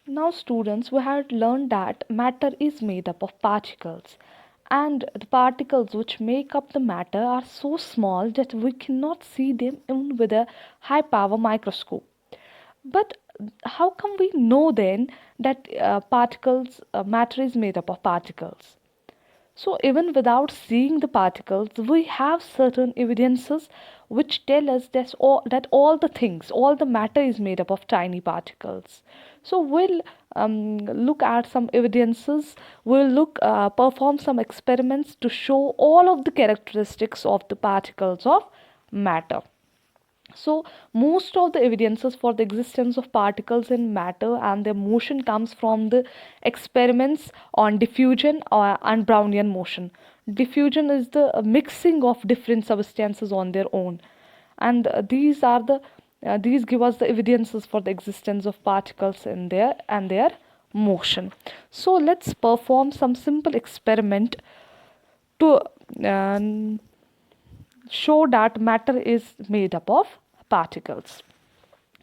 Now, students, we had learned that matter is made up of particles, and the particles which make up the matter are so small that we cannot see them even with a high power microscope. But how come we know then that matter is made up of particles? So, even without seeing the particles, we have certain evidences which tell us that all the things, all the matter is made up of tiny particles. So, we'll look at some evidences, perform some experiments to show all of the characteristics of the particles of matter. So, most of the evidences for the existence of particles in matter and their motion comes from the experiments on diffusion and Brownian motion. Diffusion is the mixing of different substances on their own, and these give us the evidences for the existence of particles in their motion. So, let's perform some simple experiment to um, show that matter is made up of particles.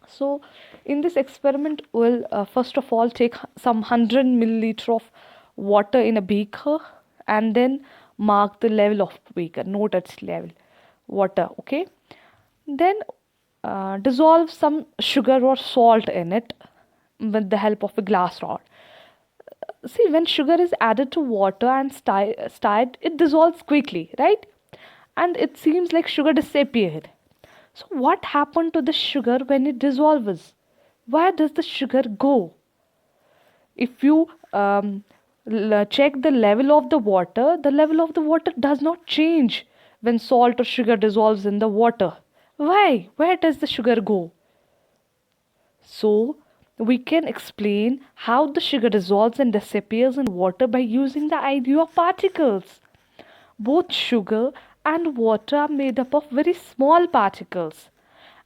So, in this experiment, we'll first of all take some 100 milliliter of water in a beaker and then mark the level of beaker, note its level, water, okay? Then dissolve some sugar or salt in it with the help of a glass rod. See, when sugar is added to water and stirred, it dissolves quickly, right? And it seems like sugar disappeared. So, what happened to the sugar when it dissolves? Where does the sugar go? If you check the level of the level of the water does not change when salt or sugar dissolves in the water. Why? Where does the sugar go? So, we can explain how the sugar dissolves and disappears in water by using the idea of particles. Both sugar and water are made up of very small particles,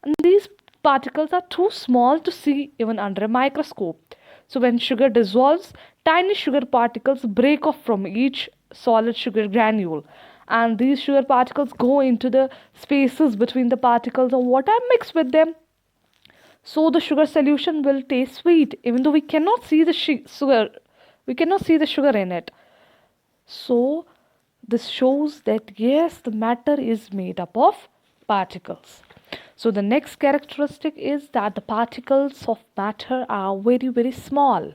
and these particles are too small to see even under a microscope. So, when sugar dissolves, tiny sugar particles break off from each solid sugar granule, and these sugar particles go into the spaces between the particles of water and mix with them. So the sugar solution will taste sweet, even though we cannot see the sugar. We cannot see the sugar in it. So this shows that yes, the matter is made up of particles. So the next characteristic is that the particles of matter are very, very small.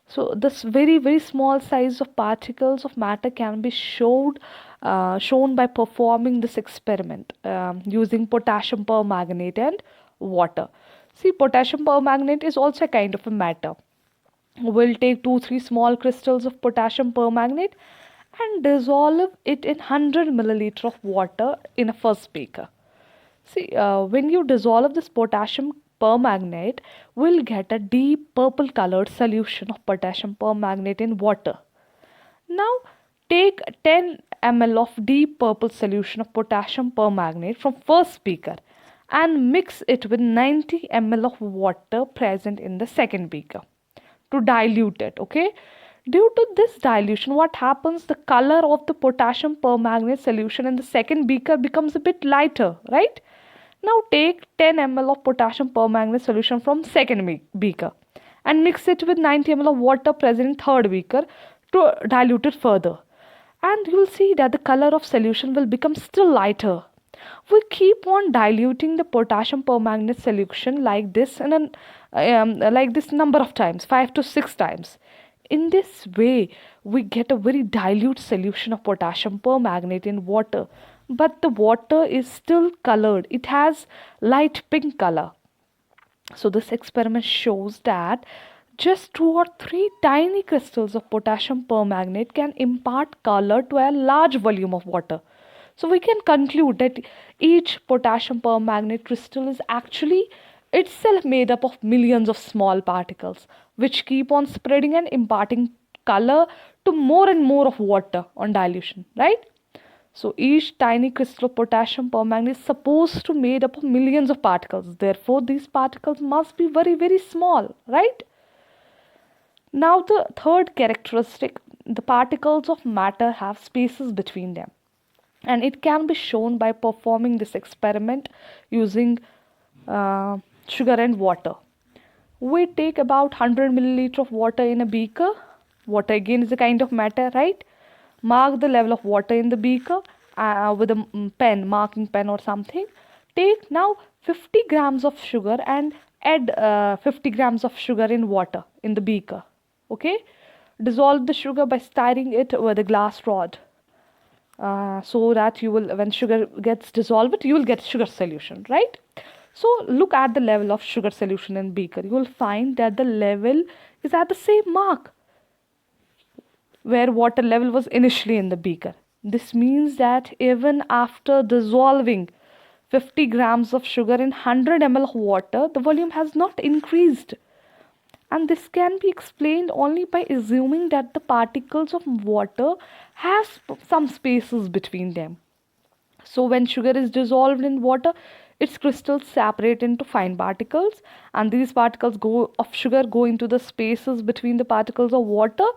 So this very, very small size of particles of matter can be shown by performing this experiment using potassium permanganate and water. See, potassium permanganate is also a kind of a matter. We'll take 2-3 small crystals of potassium permanganate and dissolve it in 100 milliliter of water in a first beaker. See, when you dissolve this potassium permanganate, we'll get a deep purple colored solution of potassium permanganate in water. Now, take 10 ml of deep purple solution of potassium permanganate from first beaker and mix it with 90 ml of water present in the second beaker to dilute it, okay? Due to this dilution, what happens? The color of the potassium permanganate solution in the second beaker becomes a bit lighter, right? Now take 10 ml of potassium permanganate solution from second beaker and mix it with 90 ml of water present in third beaker to dilute it further. And you will see that the color of solution will become still lighter. We keep on diluting the potassium permanganate solution like this like this number of times, 5 to 6 times. In this way, we get a very dilute solution of potassium permanganate in water, but the water is still colored. It has light pink color. So this experiment shows that just 2 or 3 tiny crystals of potassium permanganate can impart color to a large volume of water. So we can conclude that each potassium permanganate crystal is actually itself made up of millions of small particles which keep on spreading and imparting color to more and more of water on dilution, right? So each tiny crystal of potassium permanganate is supposed to made up of millions of particles. Therefore, these particles must be very, very small, right? Now the third characteristic, the particles of matter have spaces between them. And it can be shown by performing this experiment using sugar and water. We take about 100 milliliter of water in a beaker. Water again is a kind of matter, right? Mark the level of water in the beaker with a pen, marking pen or something. Take now 50 grams of sugar and add 50 grams of sugar in water in the beaker. Okay? Dissolve the sugar by stirring it with a glass rod. So that you will, when sugar gets dissolved, you will get sugar solution, right? So look at the level of sugar solution in beaker. You will find that the level is at the same mark where water level was initially in the beaker. This means that even after dissolving 50 grams of sugar in 100 ml of water, the volume has not increased. And this can be explained only by assuming that the particles of water have some spaces between them. So when sugar is dissolved in water, its crystals separate into fine particles, and these particles of sugar go into the spaces between the particles of water,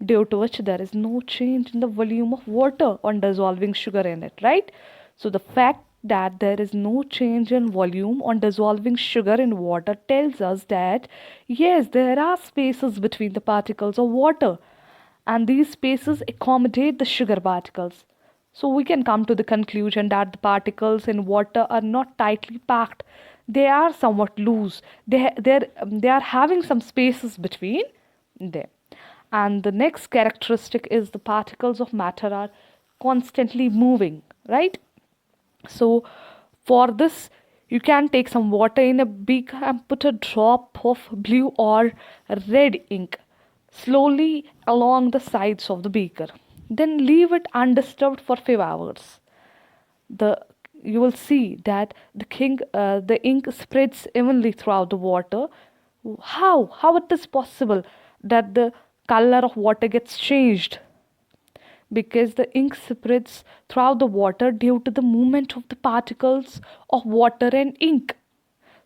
due to which there is no change in the volume of water on dissolving sugar in it, right? So the fact that there is no change in volume on dissolving sugar in water tells us that yes, there are spaces between the particles of water, and these spaces accommodate the sugar particles. So we can come to the conclusion that the particles in water are not tightly packed. They are somewhat loose. They are having some spaces between them. And the next characteristic is the particles of matter are constantly moving, right? So for this, you can take some water in a beaker and put a drop of blue or red ink slowly along the sides of the beaker. Then leave it undisturbed for 5 hours. The You will see that the ink spreads evenly throughout the water. How it is possible that the color of water gets changed? Because the ink spreads throughout the water due to the movement of the particles of water and ink.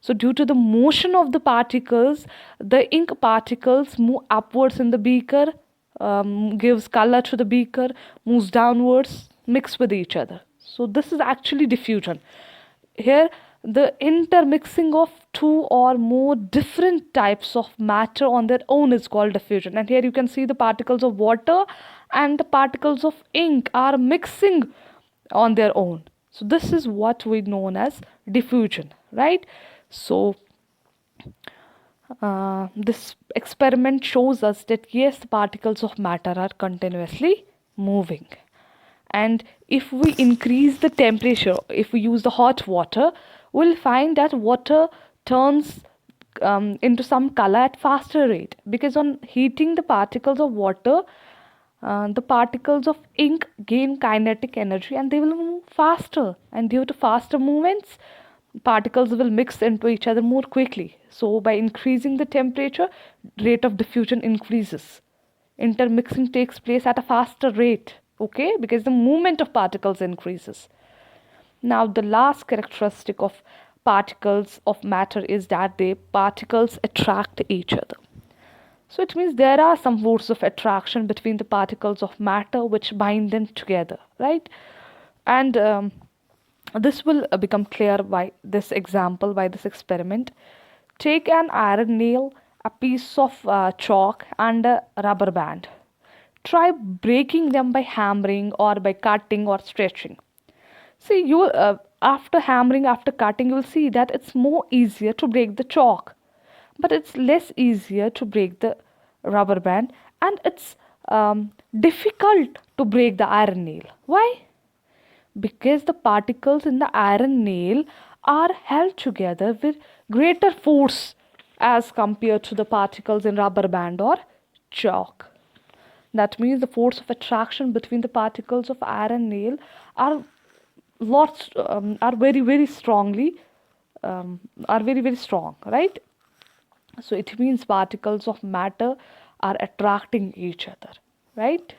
So, due to the motion of the particles, the ink particles move upwards in the beaker, gives color to the beaker, moves downwards, mix with each other. So, this is actually diffusion. Here, the intermixing of two or more different types of matter on their own is called diffusion. And here you can see the particles of water and the particles of ink are mixing on their own. So, this is what we know as diffusion, right? So, this experiment shows us that yes, the particles of matter are continuously moving. And if we increase the temperature, if we use the hot water, we'll find that water turns into some color at faster rate, because on heating the particles of water, the particles of ink gain kinetic energy and they will move faster, and due to faster movements, particles will mix into each other more quickly. So by increasing the temperature, rate of diffusion increases. Intermixing takes place at a faster rate, okay, because the movement of particles increases. Now the last characteristic of particles of matter is that they particles attract each other. So it means there are some forces of attraction between the particles of matter which bind them together, right? And this will become clear by this example, by this experiment. Take an iron nail, a piece of chalk, and a rubber band. Try breaking them by hammering or by cutting or stretching. See, you after hammering, after cutting, you will see that it's more easier to break the chalk, but it's less easier to break the rubber band, and it's difficult to break the iron nail. Why? Because the particles in the iron nail are held together with greater force as compared to the particles in rubber band or chalk. That means the force of attraction between the particles of iron nail are are very very strongly are very very strong, right? So it means particles of matter are attracting each other, right?